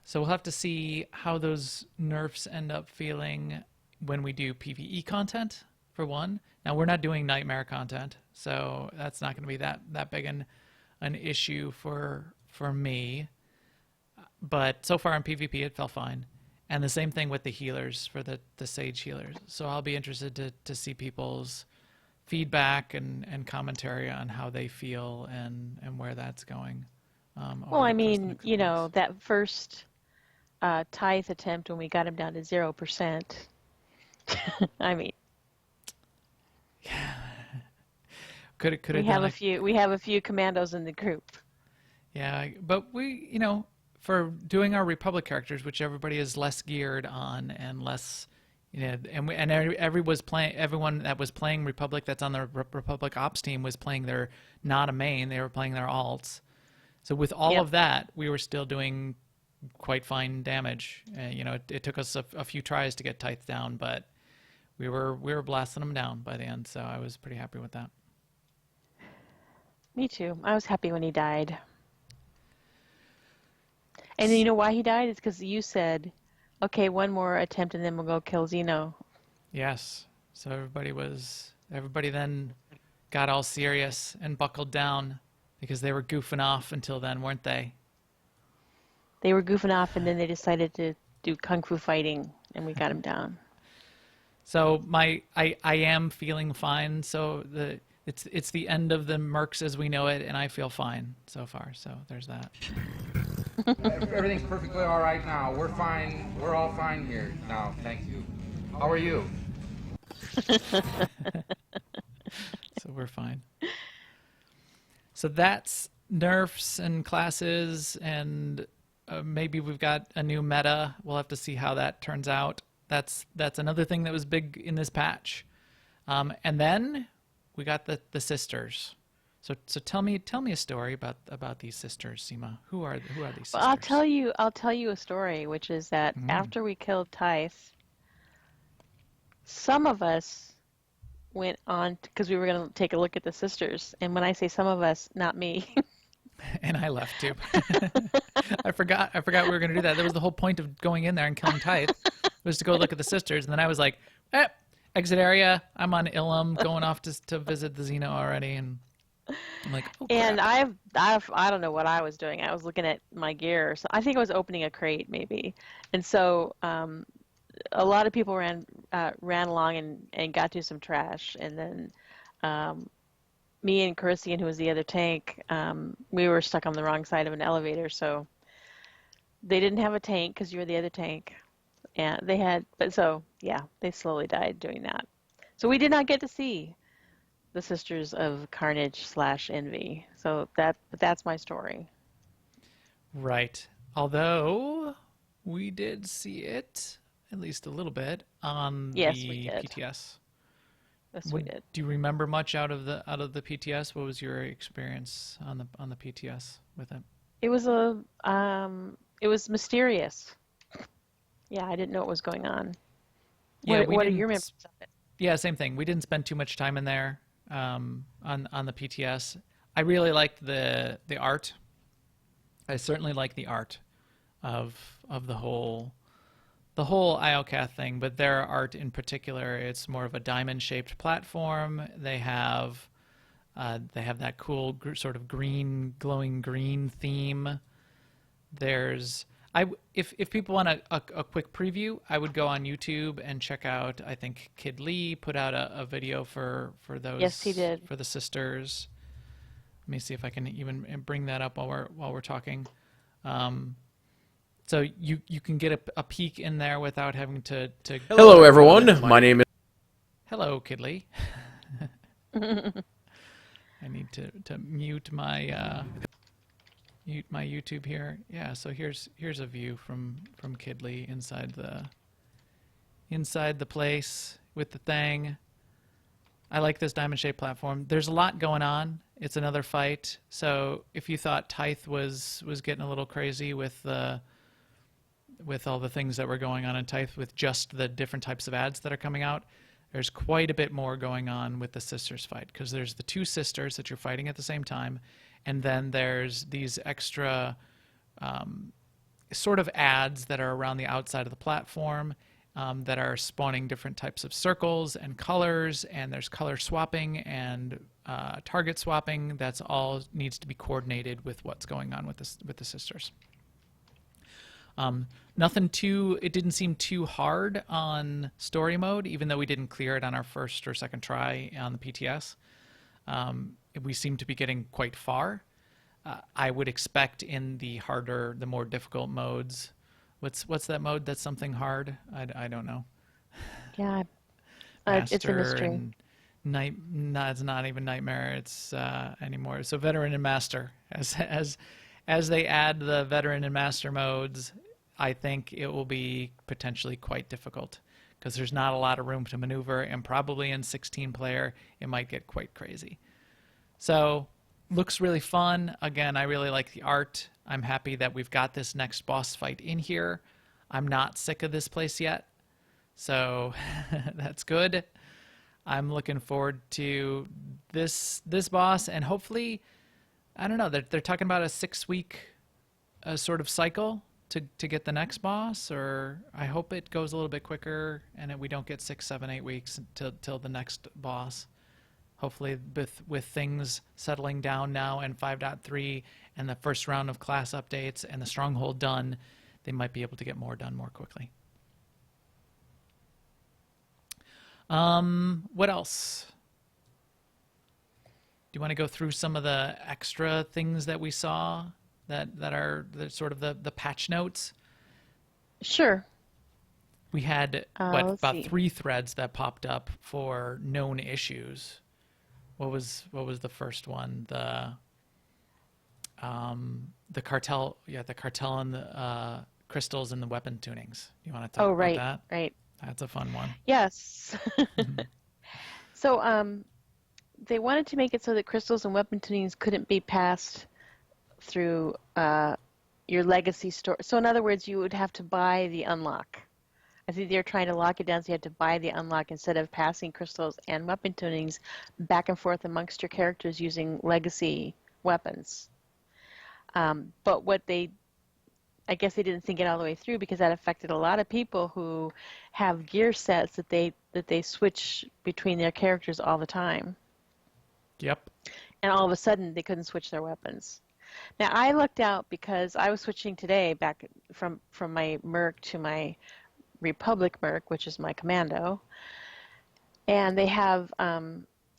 So we'll have to see how those nerfs end up feeling when we do PvE content, for one. Now, we're not doing nightmare content, so that's not going to be that big an issue for me. But so far in PvP, it felt fine. And the same thing with the healers, for the Sage healers. So I'll be interested to see people's feedback and commentary on how they feel and where that's going. Well, Over I the course of the mean, next couple weeks. that first tithe attempt when we got him down to 0%. I mean, Could have we done have a few commandos in the group. Yeah, but we, for doing our Republic characters, which everybody is less geared on and less, everyone that was playing Republic that's on the Republic Ops team was playing their not a main, they were playing their alts. So with all Yep. of that, we were still doing quite fine damage. It took us a few tries to get Tithe down, but we were blasting them down by the end. So I was pretty happy with that. Me too. I was happy when he died. And you know why he died? It's because you said, okay, one more attempt and then we'll go kill Xeno. Yes. So everybody then got all serious and buckled down because they were goofing off until then, weren't they? They were goofing off and then they decided to do kung fu fighting and we got him down. So I am feeling fine. So it's the end of the mercs as we know it, and I feel fine so far. So there's that. Everything's perfectly all right now. We're fine. We're all fine here now. Thank you. How are you? So we're fine. So that's nerfs and classes, and maybe we've got a new meta. We'll have to see how that turns out. That's another thing that was big in this patch. And then we got the sisters. So tell me a story about these sisters, Seema. Who are these sisters? Well, I'll tell you a story, which is that after we killed Tithe, some of us went on because we were going to take a look at the sisters. And when I say some of us, not me. And I left too. I forgot we were going to do that. That was the whole point of going in there and killing Tithe, was to go look at the sisters. And then I was like, exit area. I'm on Ilum, going off to visit the Xeno already. And I'm like, oh, crap. And I don't know what I was doing. I was looking at my gear. So I think I was opening a crate maybe. And so a lot of people ran along and got to some trash. And then me and Christian, who was the other tank, we were stuck on the wrong side of an elevator. So they didn't have a tank because you were the other tank. And they slowly died doing that. So we did not get to see the Sisters of Carnage / Envy. So that's my story. Right. Although we did see it at least a little bit on Yes, the we did. PTS. Yes, we did. Do you remember much out of the PTS? What was your experience on the PTS with it? It was mysterious. Yeah, I didn't know what was going on. Yeah, what are your memories of it? Yeah, same thing. We didn't spend too much time in there on the PTS. I really liked the art. I certainly like the art of the whole IOCATH thing, but their art in particular, it's more of a diamond-shaped platform. They have that cool sort of glowing green theme. If people want a quick preview, I would go on YouTube and check out. I think Kid Lee put out a video for those. Yes, he did. For the sisters. Let me see if I can even bring that up while we're talking. So you can get a peek in there without having to Hello, everyone. My name is. Hello, Kid Lee. I need to mute my YouTube here. Yeah, so here's a view from Kid Lee inside inside the place with the thing. I like this diamond-shaped platform. There's a lot going on. It's another fight. So if you thought Tithe was getting a little crazy with all the things that were going on in Tithe with just the different types of ads that are coming out, there's quite a bit more going on with the sisters fight, because there's the two sisters that you're fighting at the same time, and then there's these extra sort of ads that are around the outside of the platform that are spawning different types of circles and colors, and there's color swapping and target swapping. That's all needs to be coordinated with what's going on with the sisters. It didn't seem too hard on story mode, even though we didn't clear it on our first or second try on the PTS. We seem to be getting quite far. I would expect in the harder, the more difficult modes. What's that mode that's something hard? I don't know. Yeah, it's a mystery. And no, it's not even Nightmare. It's anymore. So Veteran and Master. As they add the Veteran and Master modes, I think it will be potentially quite difficult, because there's not a lot of room to maneuver, and probably in 16-player it might get quite crazy. So looks really fun. Again, I really like the art. I'm happy that we've got this next boss fight in here. I'm not sick of this place yet, so that's good. I'm looking forward to this boss, and hopefully, I don't know, they're talking about a 6-week sort of cycle to get the next boss, or I hope it goes a little bit quicker and we don't get 6, 7, 8 weeks till the next boss. Hopefully with things settling down now and 5.3 and the first round of class updates and the stronghold done, they might be able to get more done more quickly. What else? Do you want to go through some of the extra things that we saw that are sort of the patch notes? Sure. We had about see. 3 threads that popped up for known issues. What was the first one? The cartel, the cartel and the crystals and the weapon tunings. You want to talk about that? Right. That's a fun one. Yes. So they wanted to make it so that crystals and weapon tunings couldn't be passed through your legacy store. So in other words, you would have to buy the unlock. I think they're trying to lock it down, so you have to buy the unlock instead of passing crystals and weapon tunings back and forth amongst your characters using legacy weapons. But I guess they didn't think it all the way through, because that affected a lot of people who have gear sets that they switch between their characters all the time. Yep. And all of a sudden, they couldn't switch their weapons. Now, I lucked out because I was switching today back from my Merc to my Republic Merc, which is my Commando, and they have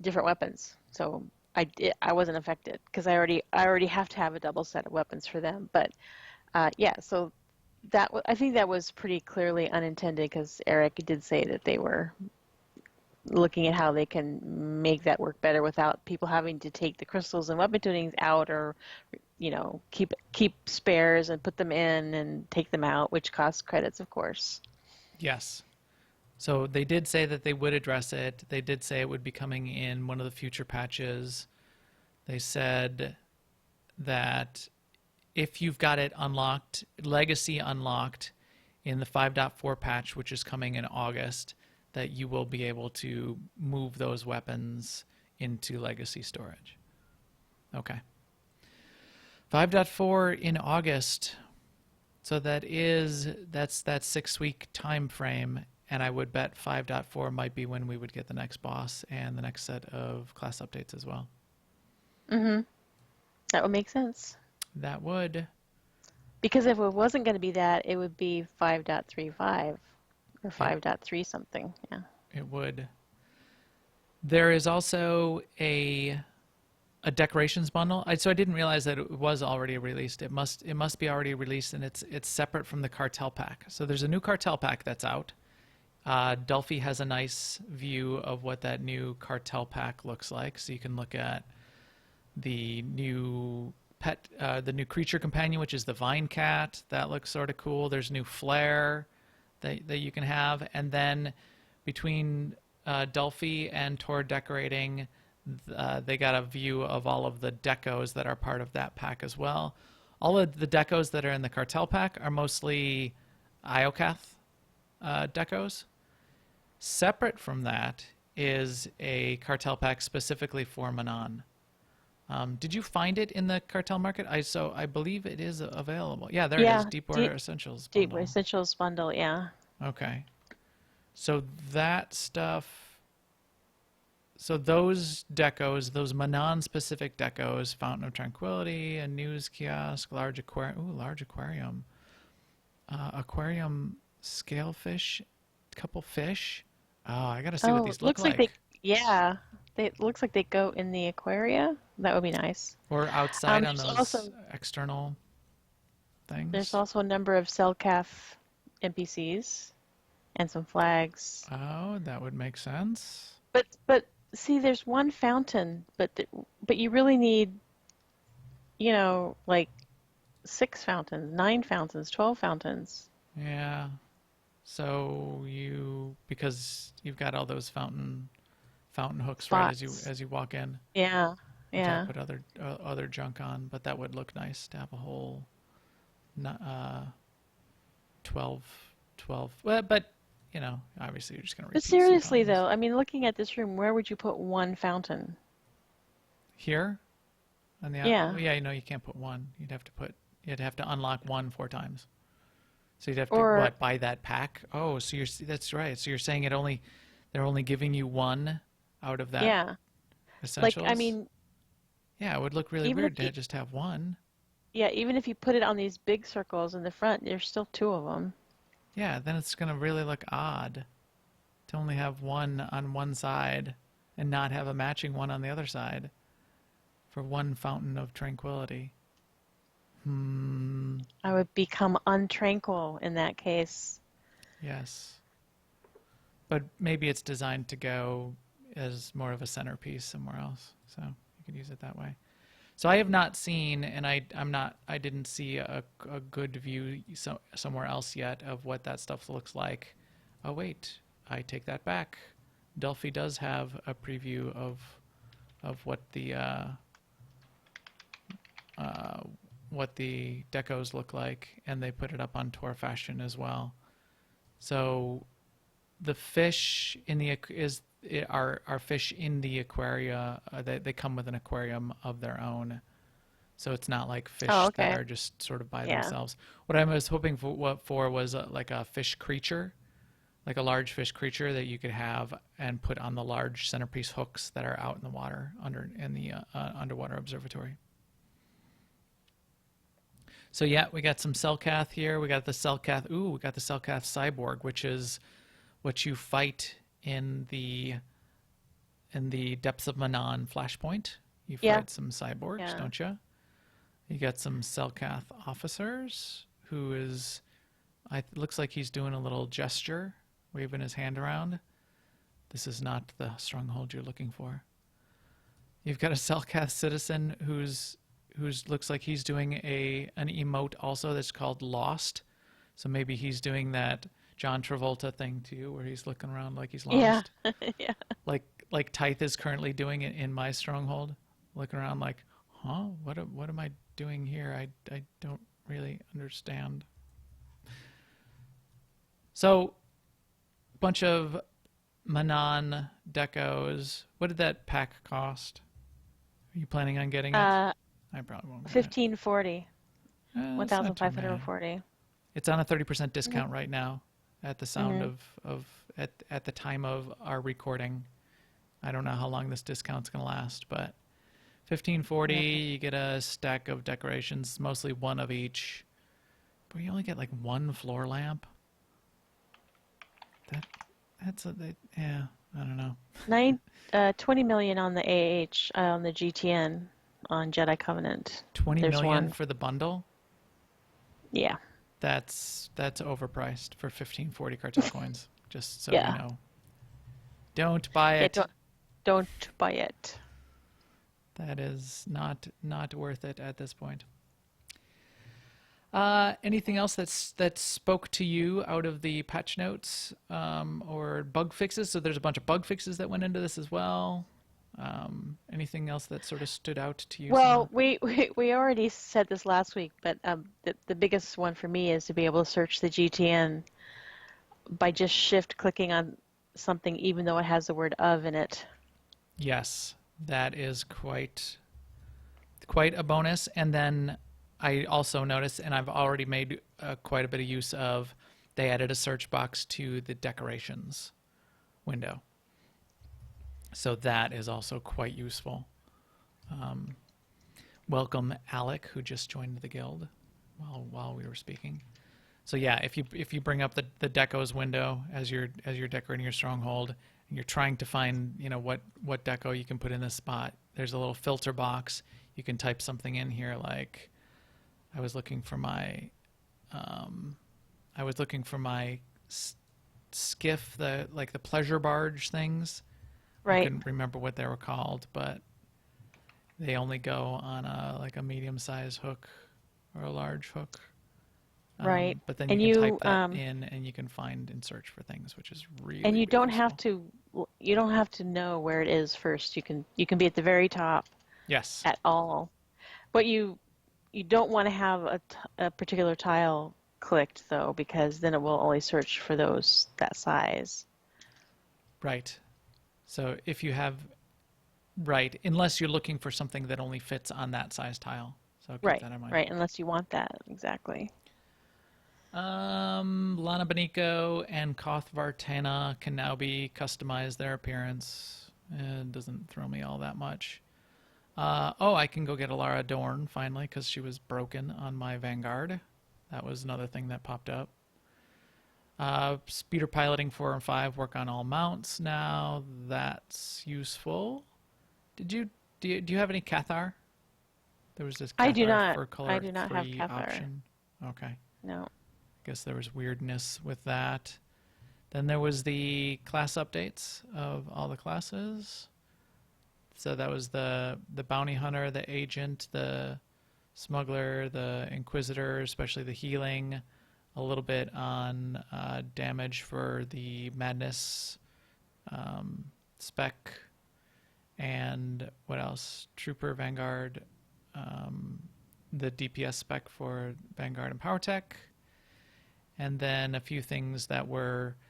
different weapons. So I wasn't affected because I already have to have a double set of weapons for them. But so I think that was pretty clearly unintended, because Eric did say that they were looking at how they can make that work better without people having to take the crystals and weapon tunings out, or keep spares and put them in and take them out, which costs credits, of course. Yes. So they did say that they would address it. They did say it would be coming in one of the future patches. They said that if you've got it unlocked, Legacy unlocked in the 5.4 patch, which is coming in August, that you will be able to move those weapons into Legacy storage. Okay. 5.4 in August. So that's that 6-week time frame, and I would bet 5.4 might be when we would get the next boss and the next set of class updates as well. Mm-hmm. That would make sense. That would. Because if it wasn't going to be that, it would be 5.35 or 5.3 something. Yeah. It would. There is also a decorations bundle. So I didn't realize that it was already released. It must be already released, and it's separate from the cartel pack. So there's a new cartel pack that's out. Delphi has a nice view of what that new cartel pack looks like. So you can look at the new the new creature companion, which is the vine cat. That looks sort of cool. There's new flare. that you can have. And then between Delphi and Tor decorating, they got a view of all of the decos that are part of that pack as well. All of the decos that are in the cartel pack are mostly Iocath decos. Separate from that is a cartel pack specifically for Manaan. Did you find it in the cartel market? I believe it is available. Yeah, there it is. Deepwater Essentials bundle. Deepwater Essentials bundle, yeah. Okay. So that stuff. So those decos, those Manaan-specific decos, Fountain of Tranquility, a news kiosk, large aquarium. Ooh, large aquarium. Aquarium scalefish, couple fish. Oh, I gotta see what these look looks like. It looks like they go in the aquaria. That would be nice. Or outside on There's those also external things. there's also a number of Cellcath NPCs and some flags. Oh, that would make sense. But see, there's one fountain, but you really need, like 6 fountains, 9 fountains, 12 fountains. Yeah. So because you've got all those fountain hooks Spots. right as you walk in. Yeah, You yeah. can't put other junk on, but that would look nice to have a whole 12. Well, but obviously you're just gonna But repeat some seriously, fountains. though, I mean, looking at this room, where would you put one fountain? Here on the Yeah. yeah, you can't put one. You'd have to unlock one 4 times. So you'd have to Or buy that pack? Oh, so that's right. So you're saying they're only giving you one out of that yeah, essentials? like I mean, Yeah, it would look really even weird if to just have one. even if you put it on these big circles in the front, there's still 2 of them. Yeah, then it's going to really look odd to only have one on one side and not have a matching one on the other side for one Fountain of Tranquility. I would become untranquil in that case. Yes. But maybe it's designed to go as more of a centerpiece somewhere else, so you could use it that way. So I have not seen, and I didn't see a good view somewhere else yet of what that stuff looks like. Oh wait, I take that back. Delphi does have a preview of what the decos look like, and they put it up on Tor Fashion as well. So the fish are fish in the aquaria. They come with an aquarium of their own, so it's not like fish that are just sort of by themselves. What I was hoping for was like a fish creature, like a large fish creature that you could have and put on the large centerpiece hooks that are out in the water in the underwater observatory. So yeah, we got some Cellcath here. We got the Cellcath. Ooh, we got the Cellcath Cyborg, which is what you fight in the Depths of Manaan Flashpoint. You fight some cyborgs, don't you? You got some Cellcath officers looks like he's doing a little gesture, waving his hand around. This is not the stronghold you're looking for. You've got a Cellcath citizen who's looks like he's doing an emote also that's called Lost. So maybe he's doing that John Travolta thing too, where he's looking around like he's lost. Yeah, yeah. Like Tythe is currently doing it in my stronghold, looking around like, huh? What am I doing here? I don't really understand. So, bunch of Manaan decos. What did that pack cost? Are you planning on getting it? I probably won't get it. $1,540. It's not too bad. 1,540. It's on a 30% discount right now at the sound at the time of our recording. I don't know how long this discount's going to last, but $1,540, you get a stack of decorations, mostly one of each. But you only get like one floor lamp. I don't know. 20 million on the AH, on the GTN, on Jedi Covenant. 20 There's million one. for the bundle? Yeah. That's overpriced for 1540 cartel coins, just so Yeah. you know. Don't buy it. Don't buy it. That is not worth it at this point. Anything else that spoke to you out of the patch notes or bug fixes? So there's a bunch of bug fixes that went into this as well. Anything else that sort of stood out to you? Well, we already said this last week, but the biggest one for me is to be able to search the GTN by just shift clicking on something, even though it has the word of in it. Yes, that is quite a bonus. And then I also noticed, and I've already made quite a bit of use of, they added a search box to the decorations window. So that is also quite useful. Welcome, Alec, who just joined the guild while we were speaking. So yeah, if you bring up the decos window as you're decorating your stronghold, and you're trying to find what deco you can put in this spot, there's a little filter box. You can type something in here like, I was looking for my skiff, the pleasure barge things. Right. I couldn't remember what they were called, but they only go on a medium-sized hook or a large hook. Right. But then And you can you, type that in, and you can find and search for things, which is really. and you really don't useful. you don't have to know where it is first. You can be at the very top Yes. at all. But you don't want to have a particular tile clicked though, because then it will only search for that size. Right. So if you have, right, unless you're looking for something that only fits on that size tile. So keep Right. that in mind. Right. Unless you want that exactly. Lana Benico and Koth Vartana can now be customized their appearance. It doesn't throw me all that much. I can go get Alara Dorn finally because she was broken on my Vanguard. That was another thing that popped up. Speeder piloting 4 and 5 work on all mounts now. That's useful. Do you have any Cathar? There was this Cathar I do not. for color I do not have free Cathar. option. Okay. No. Guess there was weirdness with that. Then there was the class updates of all the classes. So that was the bounty hunter, the agent, the smuggler, the inquisitor, especially the healing, a little bit on damage for the madness spec, and what else? Trooper, Vanguard, the DPS spec for Vanguard and PowerTech. And then a few things that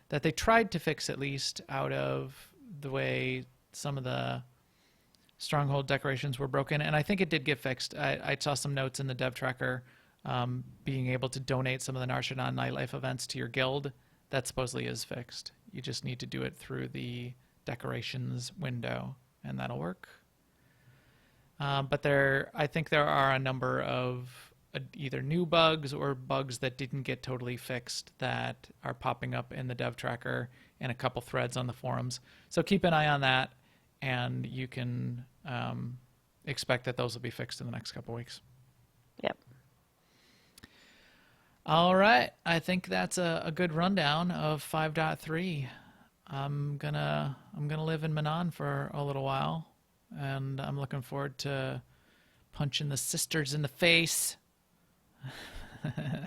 they tried to fix, at least, out of the way some of the stronghold decorations were broken. And I think it did get fixed. I saw some notes in the dev tracker being able to donate some of the Nar Shaddaa nightlife events to your guild. That supposedly is fixed. You just need to do it through the decorations window, and that'll work. But I think there are a number of either new bugs or bugs that didn't get totally fixed that are popping up in the dev tracker and a couple threads on the forums. So keep an eye on that, and you can expect that those will be fixed in the next couple weeks. Yep. All right. I think that's a good rundown of 5.3. I'm gonna live in Manaan for a little while, and I'm looking forward to punching the sisters in the face.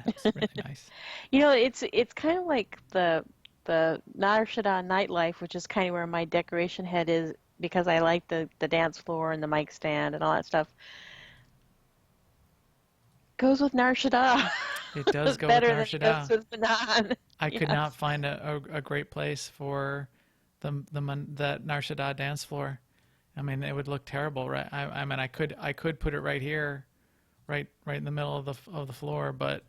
It's really nice. It's kind of like the Nar Shaddaa nightlife, which is kind of where my decoration head is, because I like the dance floor and the mic stand and all that stuff. Goes with Nar Shaddaa. It does go with better Nar than Shaddaa. it goes with Manaan. I could not find a great place for the Nar Shaddaa dance floor. I mean, it would look terrible, right? I mean, I could put it right here, right in the middle of the floor, but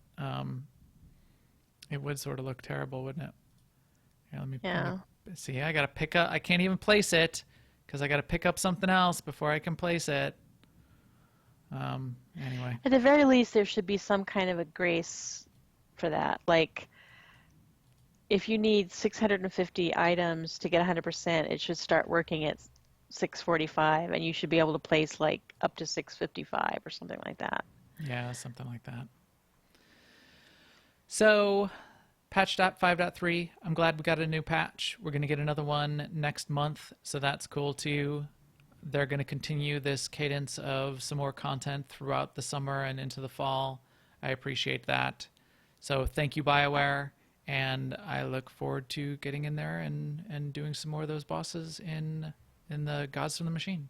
it would sort of look terrible, wouldn't it? Here, let me see. I gotta pick up. I can't even place it because I gotta pick up something else before I can place it. Anyway. At the very least, there should be some kind of a grace for that. Like, if you need 650 items to get 100%, it should start working at 645, and you should be able to place like up to 655 or something like that. Yeah, something like that. So, patch 5.3, I'm glad we got a new patch. We're going to get another one next month, so that's cool too. They're going to continue this cadence of some more content throughout the summer and into the fall, I appreciate that. So thank you, BioWare, and I look forward to getting in there and doing some more of those bosses in the Gods from the Machine.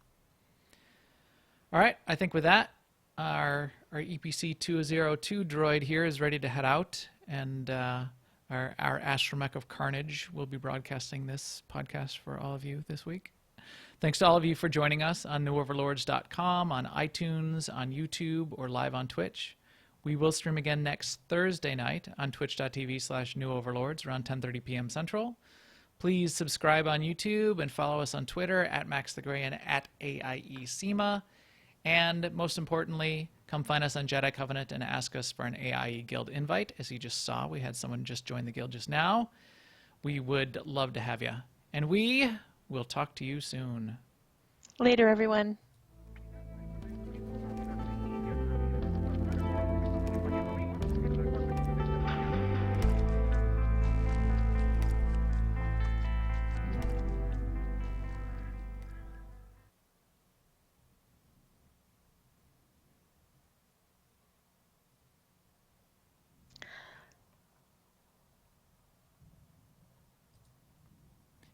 All right, I think with that, our EPC 202 droid here is ready to head out, and our astromech of carnage will be broadcasting this podcast for all of you this week. Thanks to all of you for joining us on newoverlords.com, on iTunes, on YouTube, or live on Twitch. We will stream again next Thursday night on twitch.tv/newoverlords around 10:30 p.m. Central. Please subscribe on YouTube and follow us on Twitter at MaxTheGray and at AIESEMA. And most importantly, come find us on Jedi Covenant and ask us for an AIE Guild invite. As you just saw, we had someone just join the guild just now. We would love to have you. And we will talk to you soon. Later, everyone.